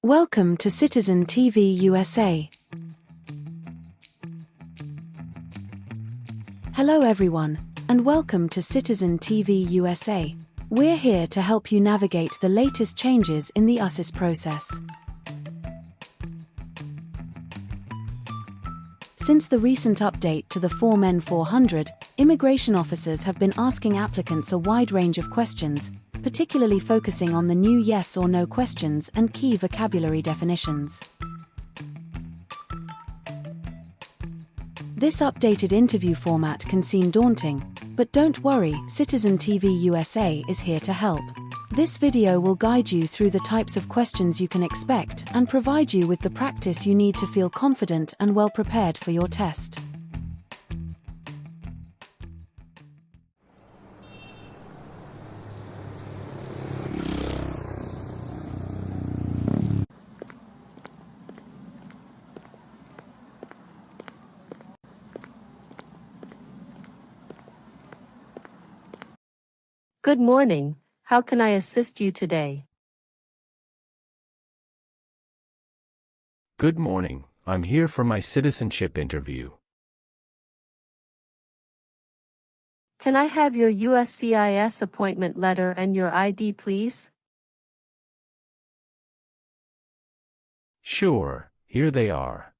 Welcome to Citizen TV USA. Hello everyone, and welcome to Citizen TV USA. We're here to help you navigate the latest changes in the USCIS process. Since the recent update to the Form N-400, immigration officers have been asking applicants a wide range of questions, particularly focusing on the new yes or no questions and key vocabulary definitions. This updated interview format can seem daunting, but don't worry, Citizen TV USA is here to help. This video will guide you through the types of questions you can expect and provide you with the practice you need to feel confident and well prepared for your test. Good morning. How can I assist you today? Good morning. I'm here for my citizenship interview. Can I have your USCIS appointment letter and your ID, please? Sure, here they are.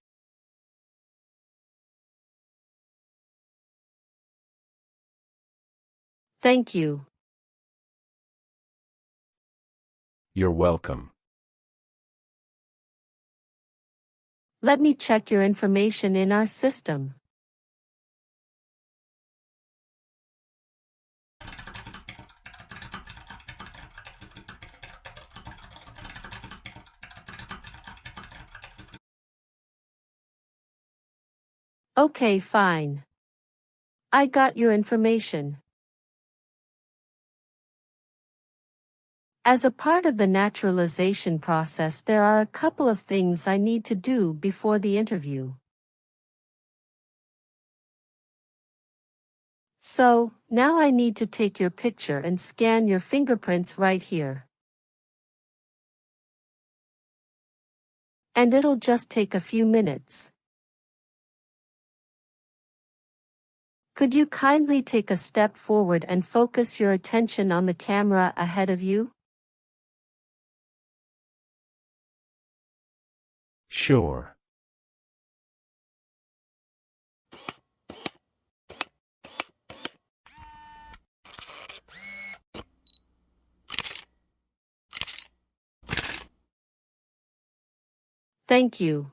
Thank you. You're welcome. Let me check your information in our system. Okay, fine. I got your information. As a part of the naturalization process, there are a couple of things I need to do before the interview. So, now I need to take your picture and scan your fingerprints right here. And it'll just take a few minutes. Could you kindly take a step forward and focus your attention on the camera ahead of you? Sure. Thank you.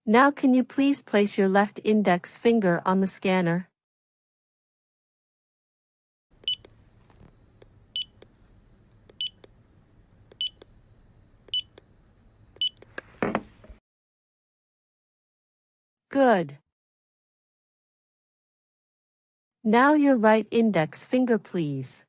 Now can you please place your left index finger on the scanner? Good. Now your right index finger, please.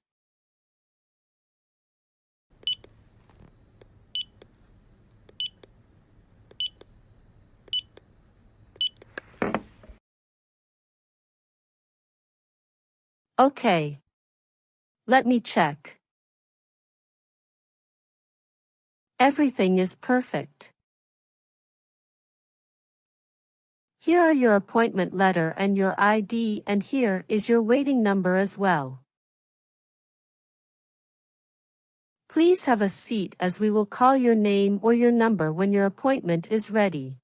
Okay. Let me check. Everything is perfect. Here are your appointment letter and your ID, and here is your waiting number as well. Please have a seat as we will call your name or your number when your appointment is ready.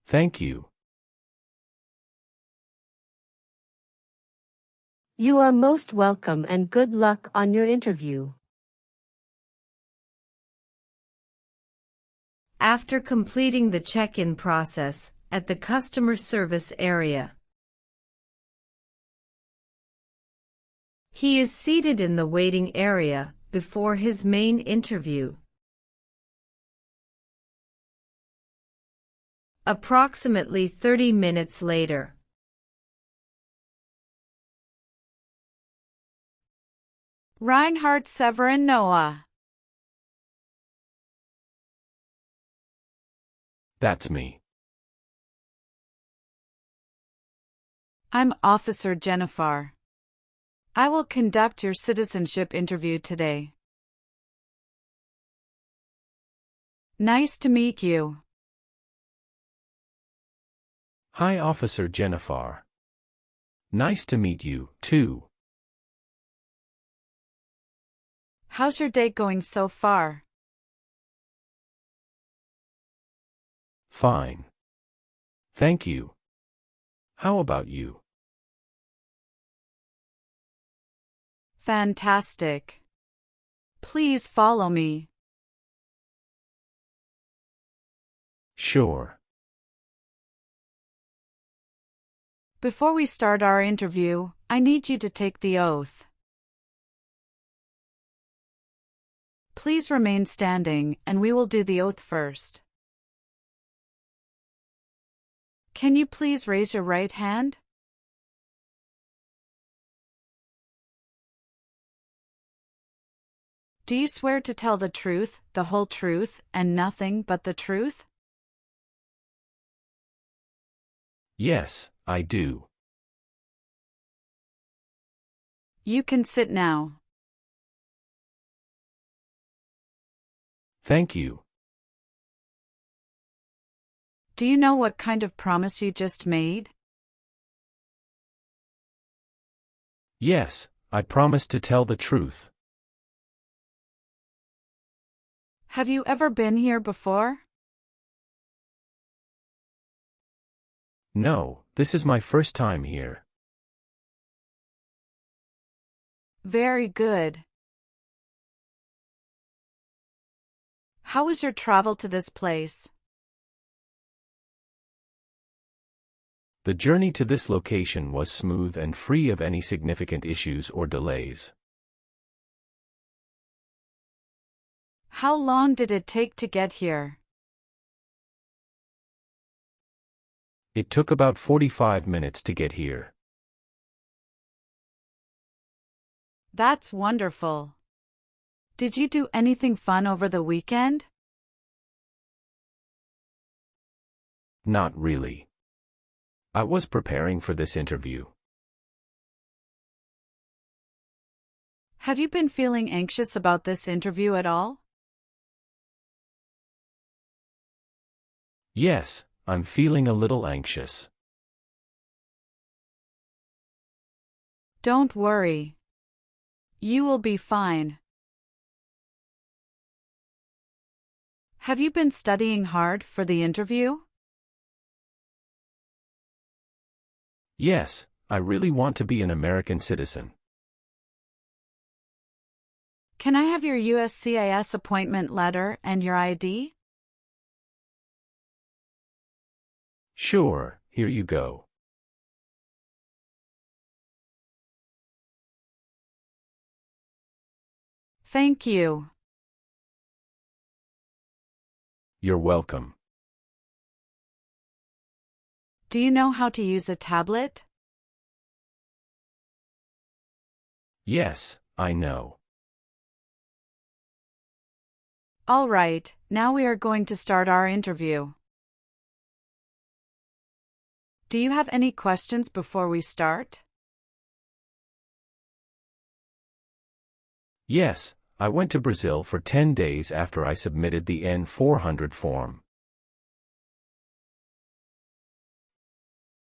Thank you. You are most welcome and good luck on your interview. After completing the check-in process at the customer service area, he is seated in the waiting area before his main interview. Approximately 30 minutes later, Reinhard Severin Noah. That's me. I'm Officer Jennifer. I will conduct your citizenship interview today. Nice to meet you. Hi, Officer Jennifer. Nice to meet you, too. How's your day going so far? Fine. Thank you. How about you? Fantastic. Please follow me. Sure. Before we start our interview, I need you to take the oath. Please remain standing, and we will do the oath first. Can you please raise your right hand? Do you swear to tell the truth, the whole truth, and nothing but the truth? Yes, I do. You can sit now. Thank you. Do you know what kind of promise you just made? Yes, I promise to tell the truth. Have you ever been here before? No, this is my first time here. Very good. How was your travel to this place? The journey to this location was smooth and free of any significant issues or delays. How long did it take to get here? It took about 45 minutes to get here. That's wonderful. Did you do anything fun over the weekend? Not really. I was preparing for this interview. Have you been feeling anxious about this interview at all? Yes, I'm feeling a little anxious. Don't worry. You will be fine. Have you been studying hard for the interview? Yes, I really want to be an American citizen. Can I have your USCIS appointment letter and your ID? Sure, here you go. Thank you. You're welcome. Do you know how to use a tablet? Yes, I know. All right, now we are going to start our interview. Do you have any questions before we start? Yes, I went to Brazil for 10 days after I submitted the N-400 form.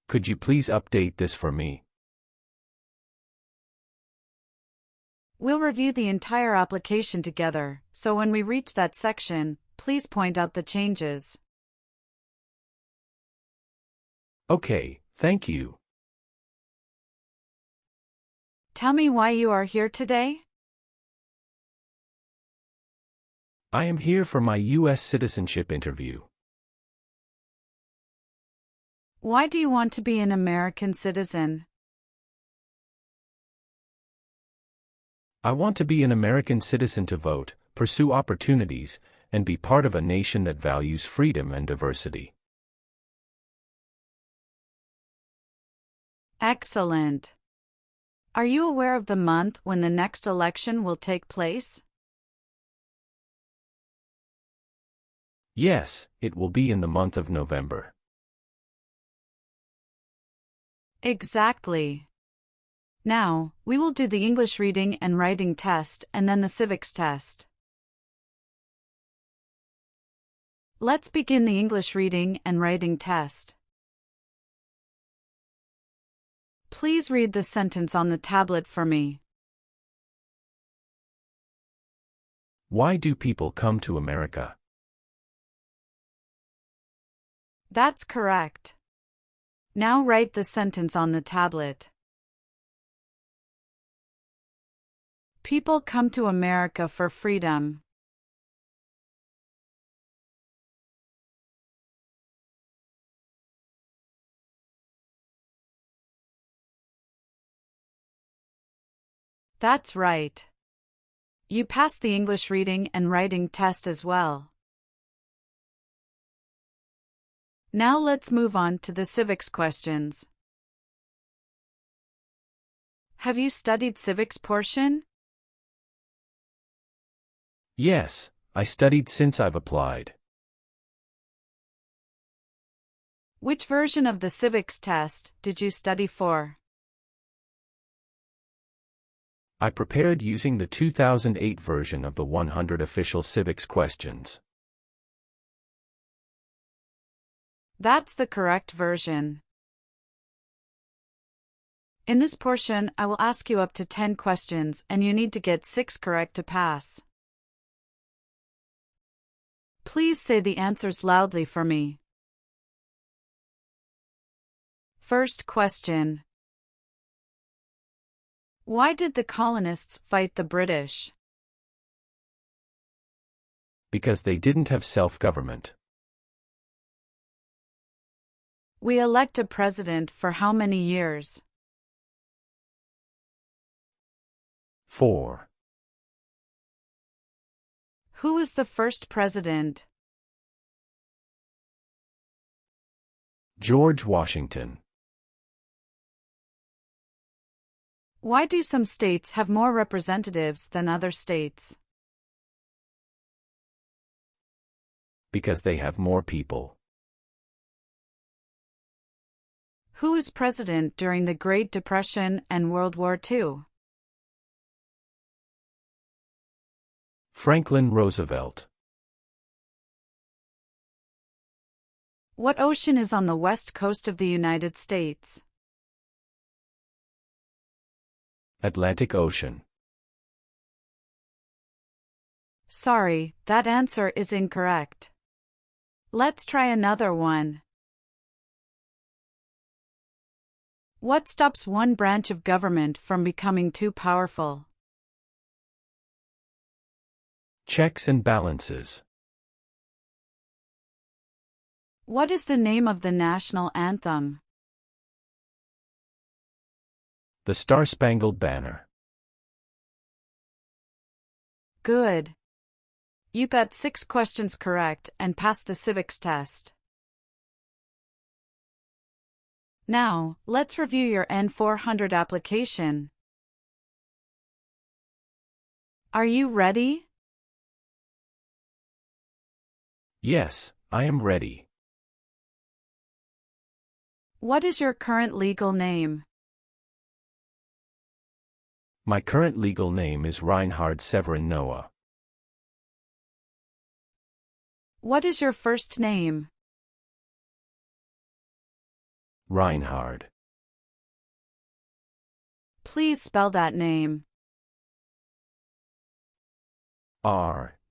Could you please update this for me? We'll review the entire application together, so when we reach that section, please point out the changes. Okay, thank you. Tell me why you are here today? I am here for my U.S. citizenship interview. Why do you want to be an American citizen? I want to be an American citizen to vote, pursue opportunities, and be part of a nation that values freedom and diversity. Excellent. Are you aware of the month when the next election will take place? Yes, it will be in the month of November. Exactly. Now, we will do the English reading and writing test and then the civics test. Let's begin the English reading and writing test. Please read the sentence on the tablet for me. Why do people come to America? That's correct. Now write the sentence on the tablet. People come to America for freedom. That's right. You passed the English reading and writing test as well. Now let's move on to the civics questions. Have you studied civics portion? Yes, I studied since I've applied. Which version of the civics test did you study for? I prepared using the 2008 version of the 100 official civics questions. That's the correct version. In this portion, I will ask you up to 10 questions and you need to get 6 correct to pass. Please say the answers loudly for me. First question. Why did the colonists fight the British? Because they didn't have self-government. We elect a president for how many years? 4. Who was the first president? George Washington. Why do some states have more representatives than other states? Because they have more people. Who was president during the Great Depression and World War II? Franklin Roosevelt. What ocean is on the west coast of the United States? Atlantic Ocean. Sorry, that answer is incorrect. Let's try another one. What stops one branch of government from becoming too powerful? Checks and balances. What is the name of the national anthem? The Star-Spangled Banner. Good. You got 6 questions correct and passed the civics test. Now, let's review your N-400 application. Are you ready? Yes, I am ready. What is your current legal name? My current legal name is Reinhard Severin Noah. What is your first name? Reinhard. Please spell that name. R-E-I-N-H-A-R-D.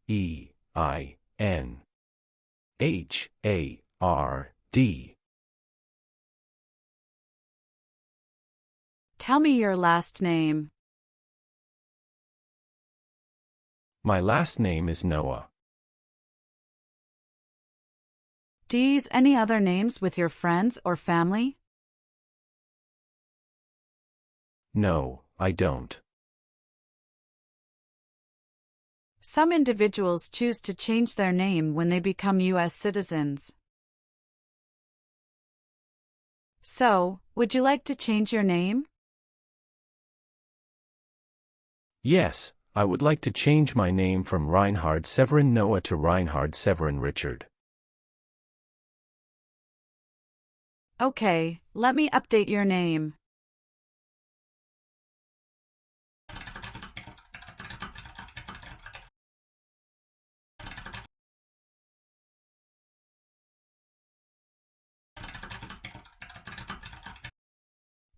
Tell me your last name. My last name is Noah. Do you use any other names with your friends or family? No, I don't. Some individuals choose to change their name when they become U.S. citizens. So, would you like to change your name? Yes, I would like to change my name from Reinhard Severin Noah to Reinhard Severin Richard. Okay, let me update your name.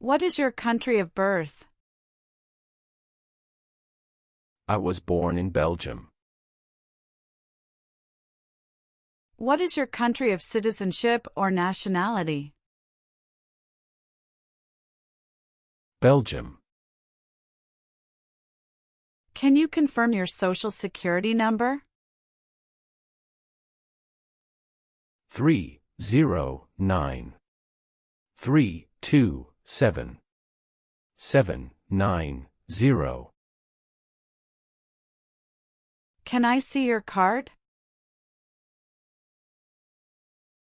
What is your country of birth? I was born in Belgium. What is your country of citizenship or nationality? Belgium. Can you confirm your social security number? 309 327 790. Can I see your card?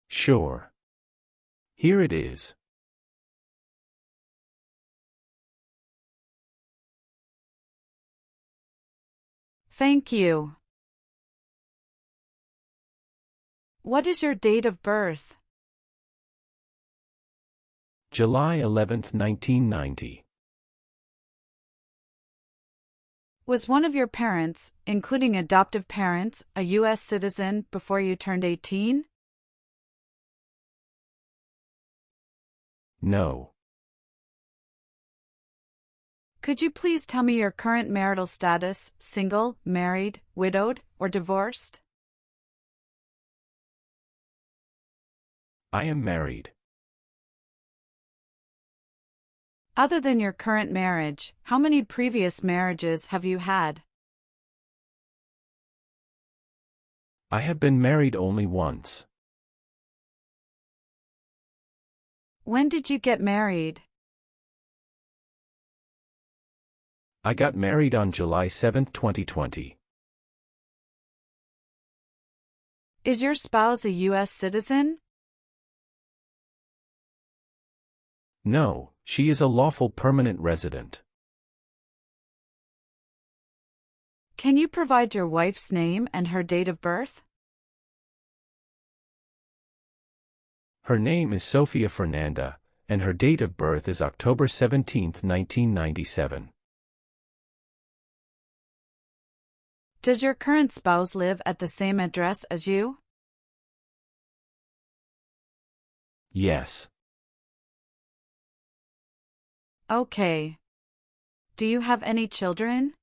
Sure. Here it is. Thank you. What is your date of birth? July 11, 1990. Was one of your parents, including adoptive parents, a U.S. citizen before you turned 18? No. Could you please tell me your current marital status, single, married, widowed, or divorced? I am married. Other than your current marriage, how many previous marriages have you had? I have been married only once. When did you get married? I got married on July 7, 2020. Is your spouse a U.S. citizen? No, she is a lawful permanent resident. Can you provide your wife's name and her date of birth? Her name is Sofia Fernanda, and her date of birth is October 17, 1997. Does your current spouse live at the same address as you? Yes. Okay. Do you have any children?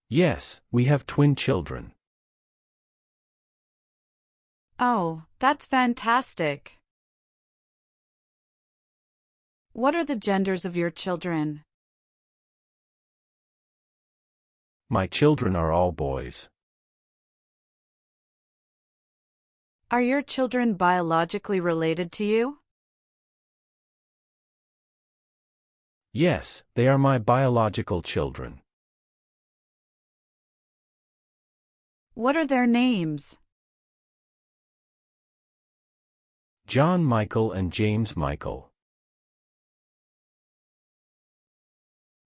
Yes, we have twin children. Oh, that's fantastic. What are the genders of your children? My children are all boys. Are your children biologically related to you? Yes, they are my biological children. What are their names? John Michael and James Michael.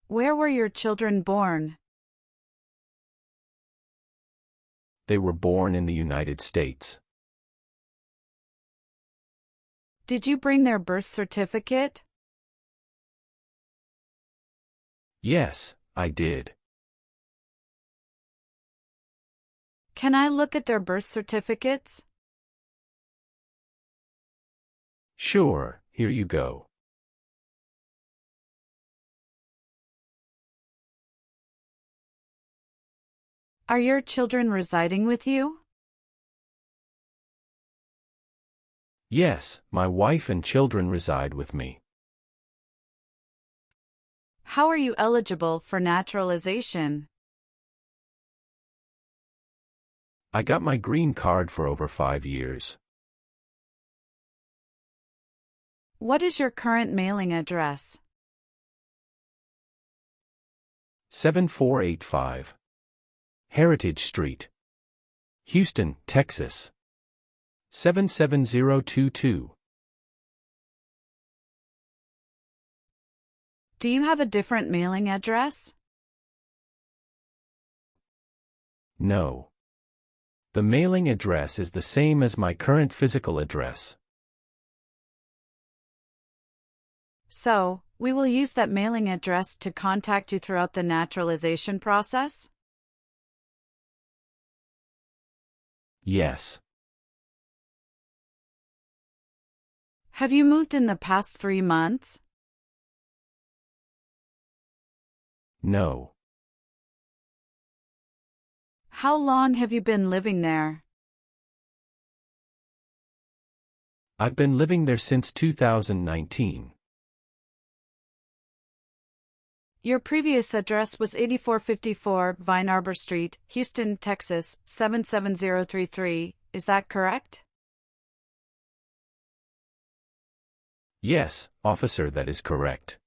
Where were your children born? They were born in the United States. Did you bring their birth certificate? Yes, I did. Can I look at their birth certificates? Sure, here you go. Are your children residing with you? Yes, my wife and children reside with me. How are you eligible for naturalization? I got my green card for over 5 years. What is your current mailing address? 7485 Heritage Street, Houston, Texas 77022. Do you have a different mailing address? No. The mailing address is the same as my current physical address. So, we will use that mailing address to contact you throughout the naturalization process? Yes. Have you moved in the past 3 months? No. How long have you been living there? I've been living there since 2019. Your previous address was 8454 Vine Arbor Street, Houston, Texas, 77033. Is that correct? Yes, officer, that is correct.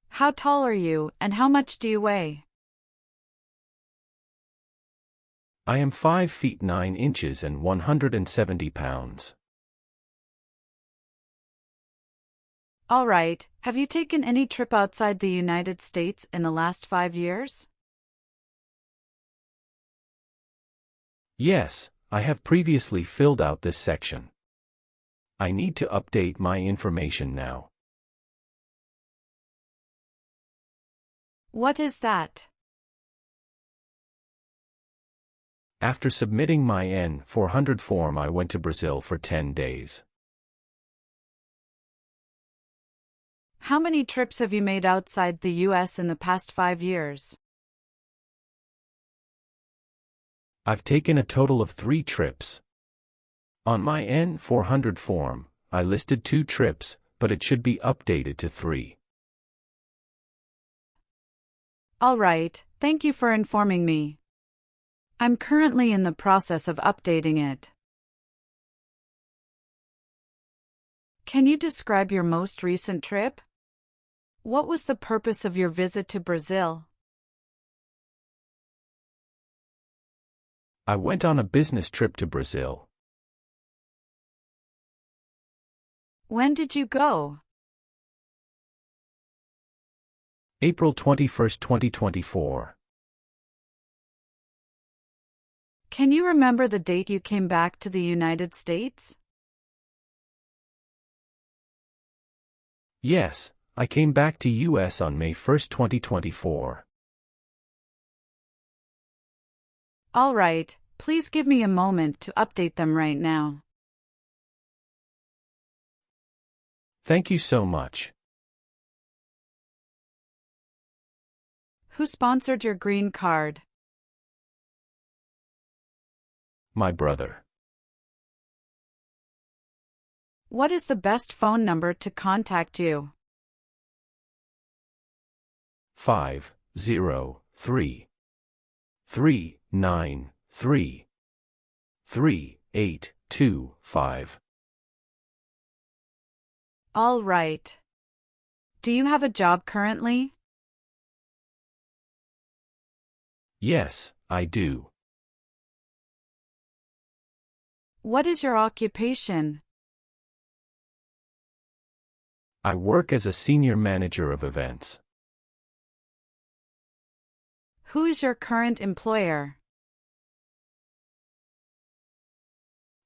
How tall are you, and how much do you weigh? I am 5 feet 9 inches and 170 pounds. All right, have you taken any trip outside the United States in the last 5 years? Yes, I have previously filled out this section. I need to update my information now. What is that? After submitting my N-400 form, I went to Brazil for 10 days. How many trips have you made outside the U.S. in the past 5 years? I've taken a total of 3 trips. On my N-400 form, I listed 2 trips, but it should be updated to 3. All right, thank you for informing me. I'm currently in the process of updating it. Can you describe your most recent trip? What was the purpose of your visit to Brazil? I went on a business trip to Brazil. When did you go? April 21, 2024. Can you remember the date you came back to the United States? Yes, I came back to US on May 1, 2024. All right, please give me a moment to update them right now. Thank you so much. Who sponsored your green card? My brother. What is the best phone number to contact you? 503-393-3825. All right. Do you have a job currently? Yes, I do. What is your occupation? I work as a senior manager of events. Who is your current employer?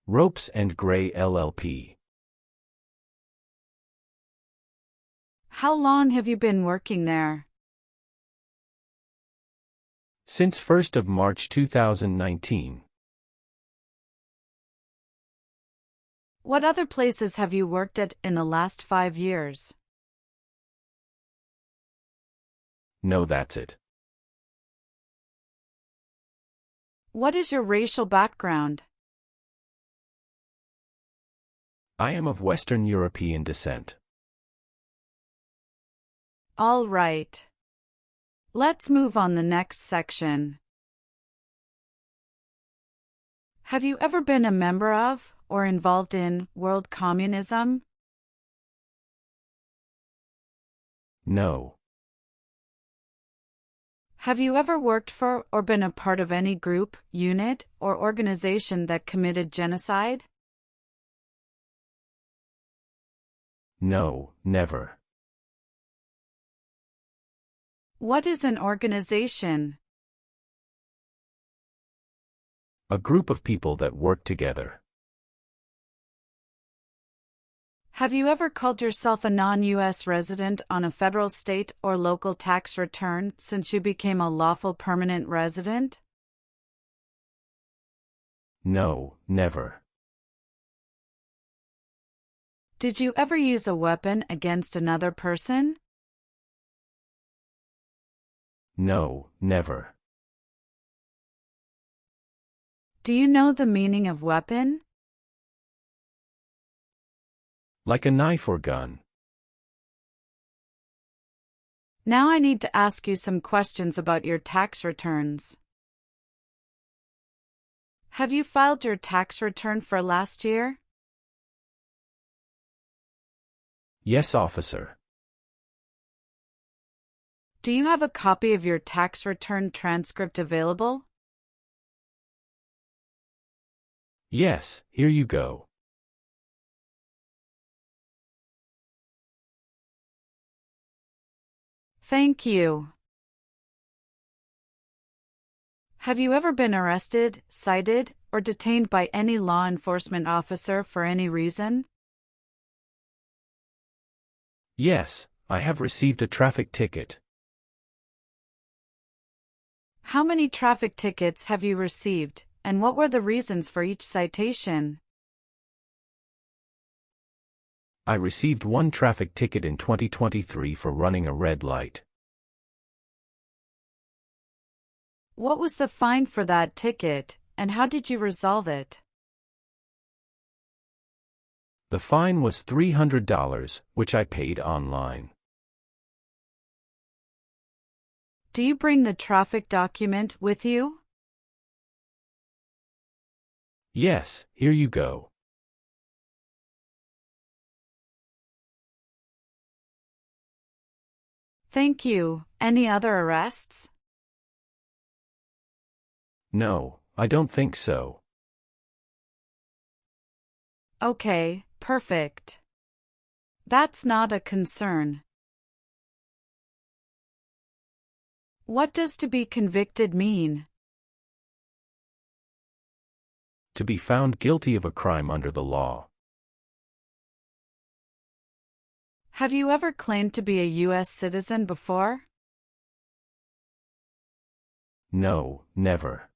Ropes and Gray LLP. How long have you been working there? Since 1st of March 2019. What other places have you worked at in the last 5 years? No, that's it. What is your racial background? I am of Western European descent. All right. Let's move on the next section. Have you ever been a member of, or involved in, world communism? No. Have you ever worked for or been a part of any group, unit, or organization that committed genocide? No, never. What is an organization? A group of people that work together. Have you ever called yourself a non-U.S. resident on a federal, state, or local tax return since you became a lawful permanent resident? No, never. Did you ever use a weapon against another person? No, never. Do you know the meaning of weapon? Like a knife or gun. Now I need to ask you some questions about your tax returns. Have you filed your tax return for last year? Yes, officer. Do you have a copy of your tax return transcript available? Yes, here you go. Thank you. Have you ever been arrested, cited, or detained by any law enforcement officer for any reason? Yes, I have received a traffic ticket. How many traffic tickets have you received, and what were the reasons for each citation? I received one traffic ticket in 2023 for running a red light. What was the fine for that ticket, and how did you resolve it? The fine was $300, which I paid online. Do you bring the traffic document with you? Yes, here you go. Thank you. Any other arrests? No, I don't think so. Okay, perfect. That's not a concern. What does to be convicted mean? To be found guilty of a crime under the law. Have you ever claimed to be a U.S. citizen before? No, never.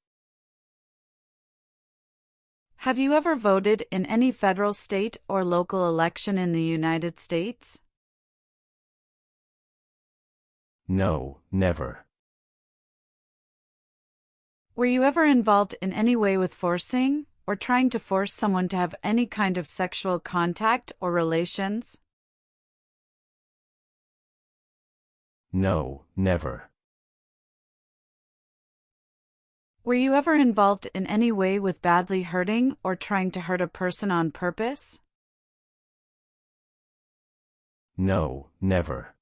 Have you ever voted in any federal, state, or local election in the United States? No, never. Were you ever involved in any way with forcing, or trying to force someone to have any kind of sexual contact or relations? No, never. Were you ever involved in any way with badly hurting or trying to hurt a person on purpose? No, never.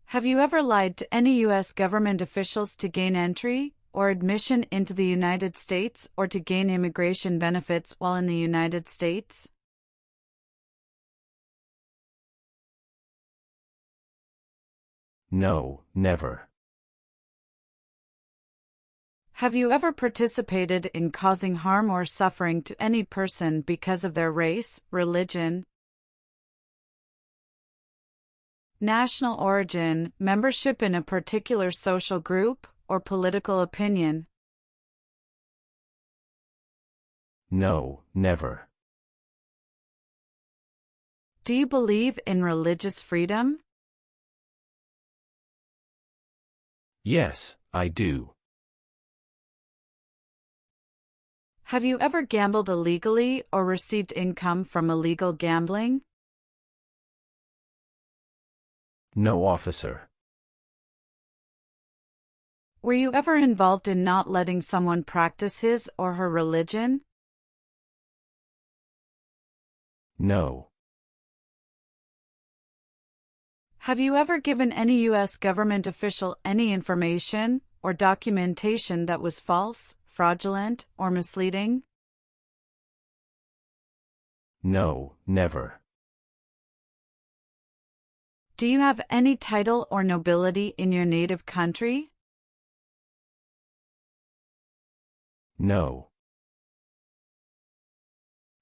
Have you ever lied to any U.S. government officials to gain entry or admission into the United States or to gain immigration benefits while in the United States? No, never. Have you ever participated in causing harm or suffering to any person because of their race, religion, national origin, membership in a particular social group, or political opinion? No, never. Do you believe in religious freedom? Yes, I do. Have you ever gambled illegally or received income from illegal gambling? No, officer. Were you ever involved in not letting someone practice his or her religion? No. Have you ever given any U.S. government official any information or documentation that was false, fraudulent, or misleading? No, never. Do you have any title or nobility in your native country? No.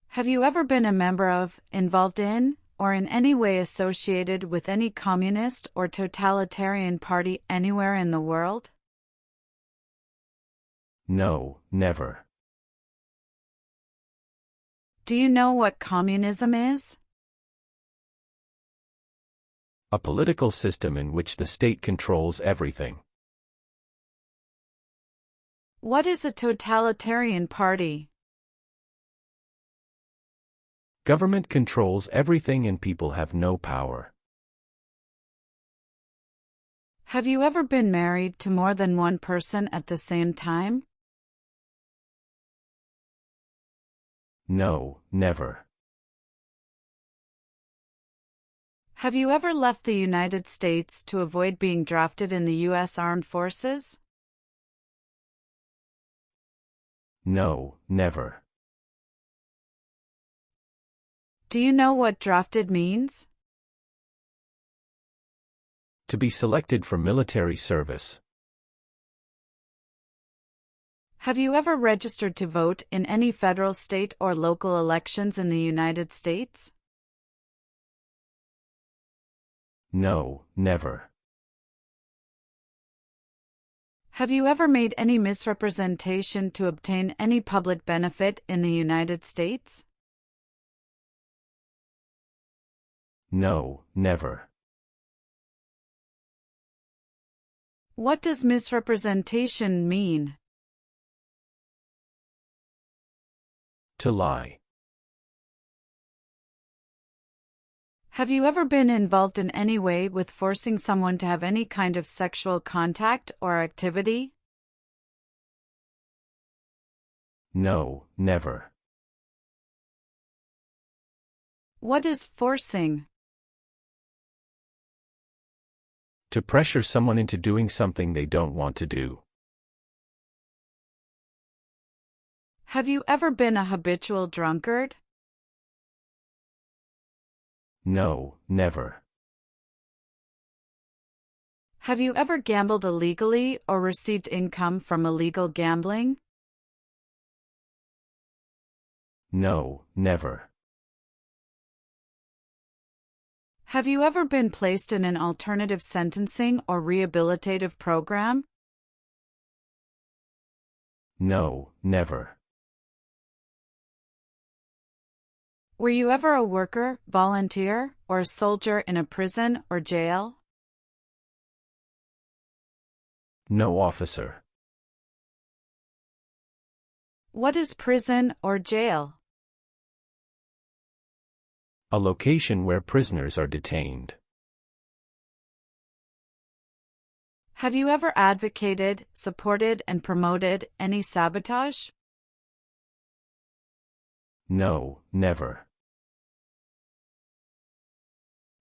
Have you ever been a member of, involved in, or in any way associated with any communist or totalitarian party anywhere in the world? No, never. Do you know what communism is? A political system in which the state controls everything. What is a totalitarian party? Government controls everything and people have no power. Have you ever been married to more than one person at the same time? No, never. Have you ever left the United States to avoid being drafted in the U.S. Armed Forces? No, never. Do you know what drafted means? To be selected for military service. Have you ever registered to vote in any federal, state, or local elections in the United States? No, never. Have you ever made any misrepresentation to obtain any public benefit in the United States? No, never. What does misrepresentation mean? To lie. Have you ever been involved in any way with forcing someone to have any kind of sexual contact or activity? No, never. What is forcing? To pressure someone into doing something they don't want to do. Have you ever been a habitual drunkard? No, never. Have you ever gambled illegally or received income from illegal gambling? No, never. Have you ever been placed in an alternative sentencing or rehabilitative program? No, never. Were you ever a worker, volunteer, or a soldier in a prison or jail? No, officer. What is prison or jail? A location where prisoners are detained. Have you ever advocated, supported, and promoted any sabotage? No, never.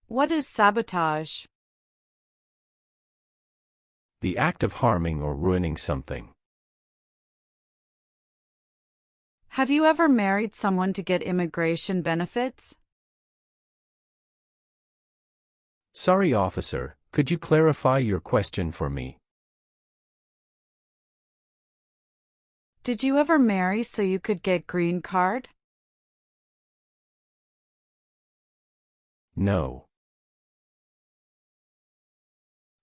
What is sabotage? The act of harming or ruining something. Have you ever married someone to get immigration benefits? Sorry, officer, could you clarify your question for me? Did you ever marry so you could get green card? No.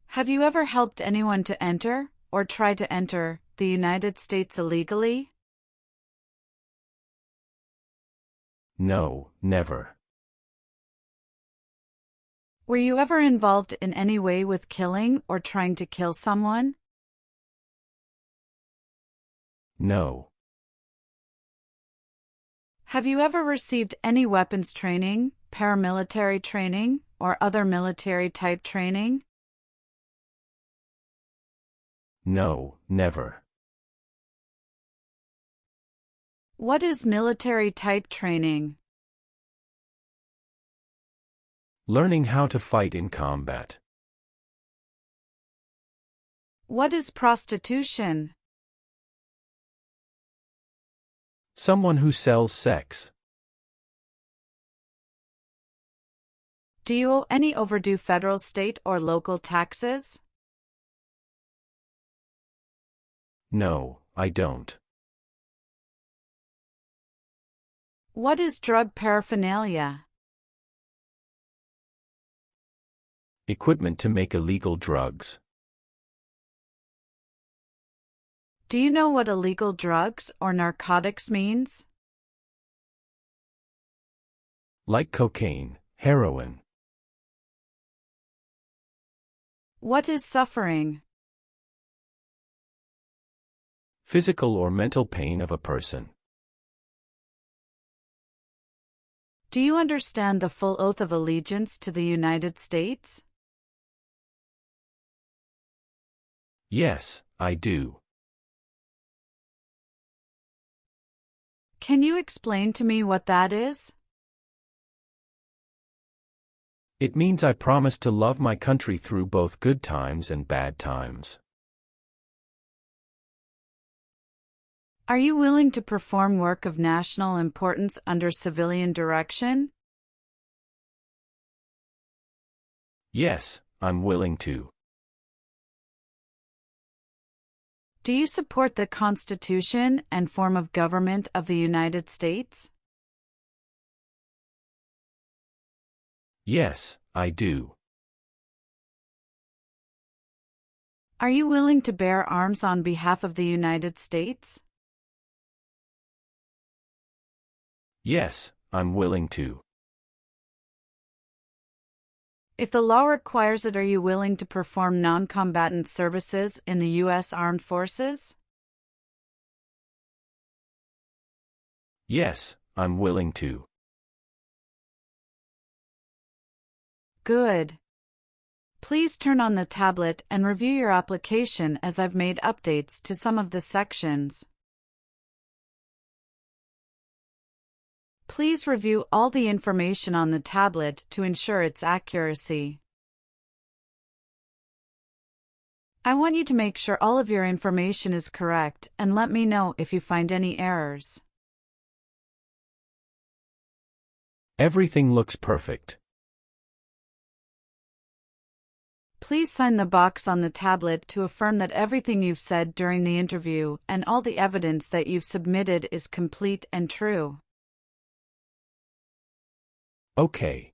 Have you ever helped anyone to enter, or try to enter, the United States illegally? No, never. Were you ever involved in any way with killing or trying to kill someone? No. Have you ever received any weapons training, paramilitary training, or other military-type training? No, never. What is military-type training? Learning how to fight in combat. What is prostitution? Someone who sells sex. Do you owe any overdue federal, state, or local taxes? No, I don't. What is drug paraphernalia? Equipment to make illegal drugs. Do you know what illegal drugs or narcotics means? Like cocaine, heroin. What is suffering? Physical or mental pain of a person. Do you understand the full oath of allegiance to the United States? Yes, I do. Can you explain to me what that is? It means I promise to love my country through both good times and bad times. Are you willing to perform work of national importance under civilian direction? Yes, I'm willing to. Do you support the Constitution and form of government of the United States? Yes, I do. Are you willing to bear arms on behalf of the United States? Yes, I'm willing to. If the law requires it, are you willing to perform non-combatant services in the U.S. Armed Forces? Yes, I'm willing to. Good. Please turn on the tablet and review your application as I've made updates to some of the sections. Please review all the information on the tablet to ensure its accuracy. I want you to make sure all of your information is correct and let me know if you find any errors. Everything looks perfect. Please sign the box on the tablet to affirm that everything you've said during the interview and all the evidence that you've submitted is complete and true. Okay.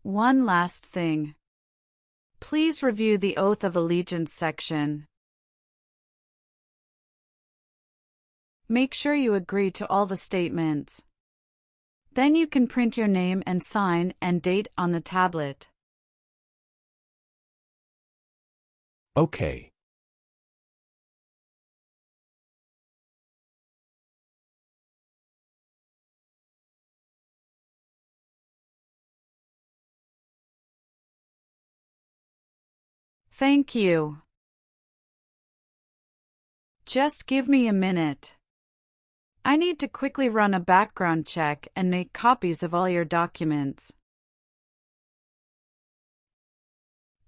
One last thing. Please review the Oath of Allegiance section. Make sure you agree to all the statements. Then you can print your name and sign and date on the tablet. Okay. Thank you. Just give me a minute. I need to quickly run a background check and make copies of all your documents.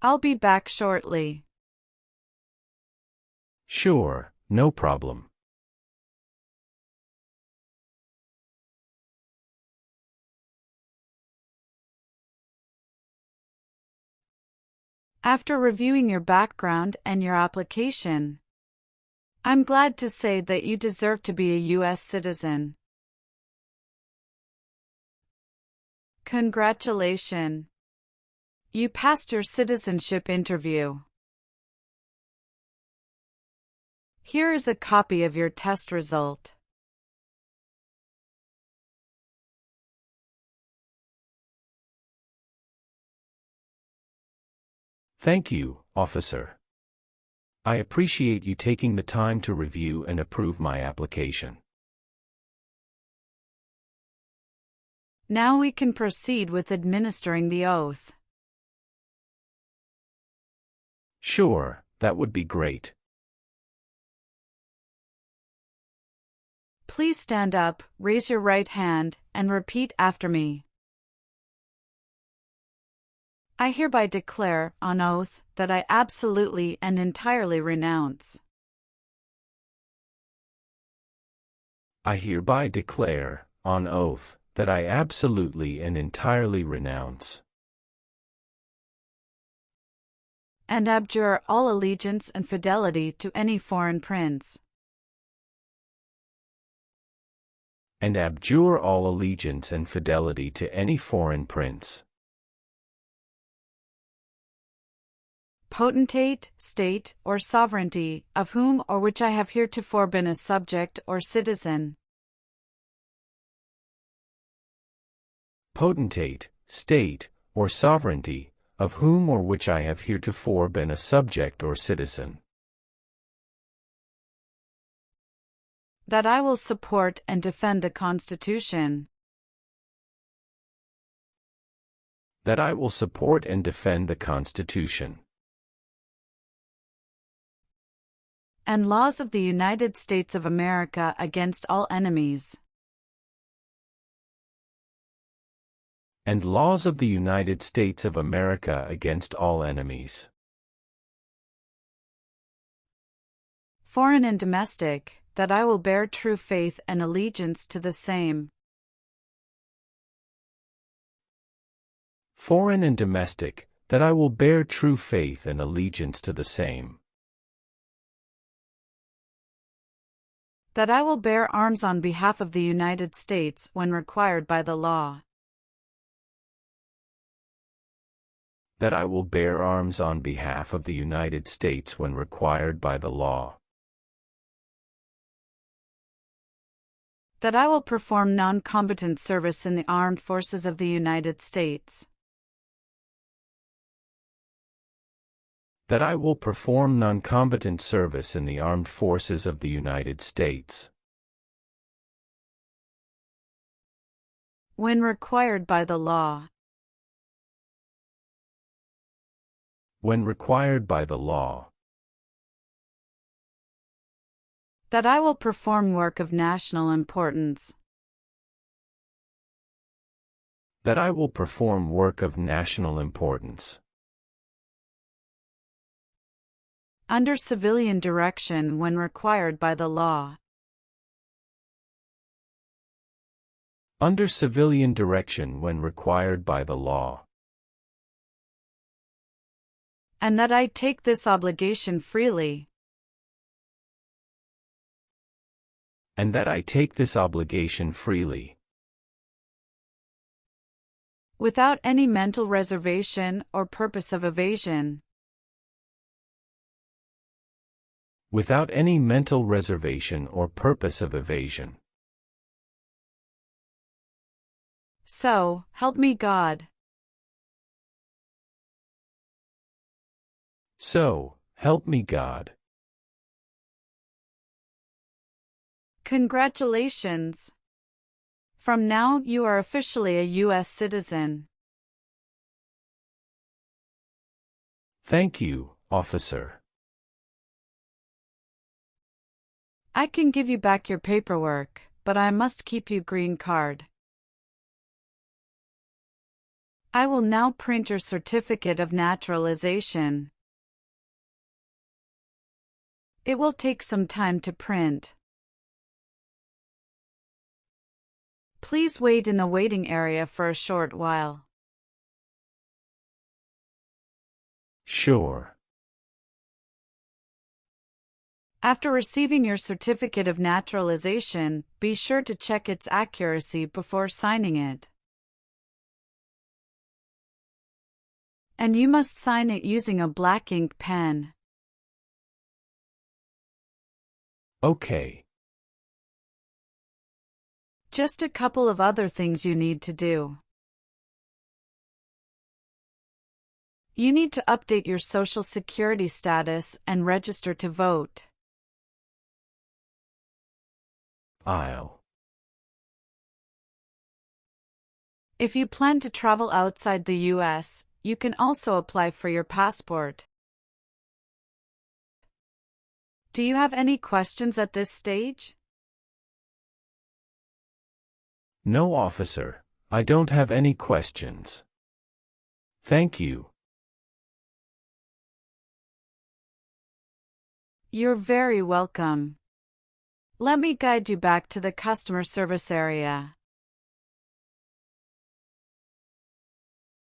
I'll be back shortly. Sure, no problem. After reviewing your background and your application, I'm glad to say that you deserve to be a U.S. citizen. Congratulations! You passed your citizenship interview. Here is a copy of your test result. Thank you, officer. I appreciate you taking the time to review and approve my application. Now we can proceed with administering the oath. Sure, that would be great. Please stand up, raise your right hand, and repeat after me. I hereby declare, on oath, that I absolutely and entirely renounce. I hereby declare, on oath, that I absolutely and entirely renounce and abjure all allegiance and fidelity to any foreign prince. and abjure all allegiance and fidelity to any foreign prince, potentate, state, or sovereignty, of whom or which I have heretofore been a subject or citizen. potentate, state, or sovereignty, of whom or which I have heretofore been a subject or citizen. That I will support and defend the Constitution. That I will support and defend the Constitution. And laws of the United States of America against all enemies. And laws of the United States of America against all enemies. Foreign and domestic, that I will bear true faith and allegiance to the same. Foreign and domestic, that I will bear true faith and allegiance to the same. That I will bear arms on behalf of the United States when required by the law. That I will bear arms on behalf of the United States when required by the law. That I will perform non-combatant service in the armed forces of the United States. That I will perform non-combatant service in the armed forces of the United States. When required by the law. When required by the law. That I will perform work of national importance. That I will perform work of national importance. Under civilian direction when required by the law. Under civilian direction when required by the law. And that I take this obligation freely. And that I take this obligation freely. Without any mental reservation or purpose of evasion. Without any mental reservation or purpose of evasion. So, help me God. So, help me God. Congratulations. From now you are officially a U.S. citizen. Thank you, officer. I can give you back your paperwork, but I must keep your green card. I will now print your certificate of naturalization. It will take some time to print. Please wait in the waiting area for a short while. Sure. After receiving your certificate of naturalization, be sure to check its accuracy before signing it. And you must sign it using a black ink pen. Okay. Just a couple of other things you need to do. You need to update your Social Security status and register to vote. If you plan to travel outside the U.S., you can also apply for your passport. Do you have any questions at this stage? No, officer. I don't have any questions. Thank you. You're very welcome. Let me guide you back to the customer service area.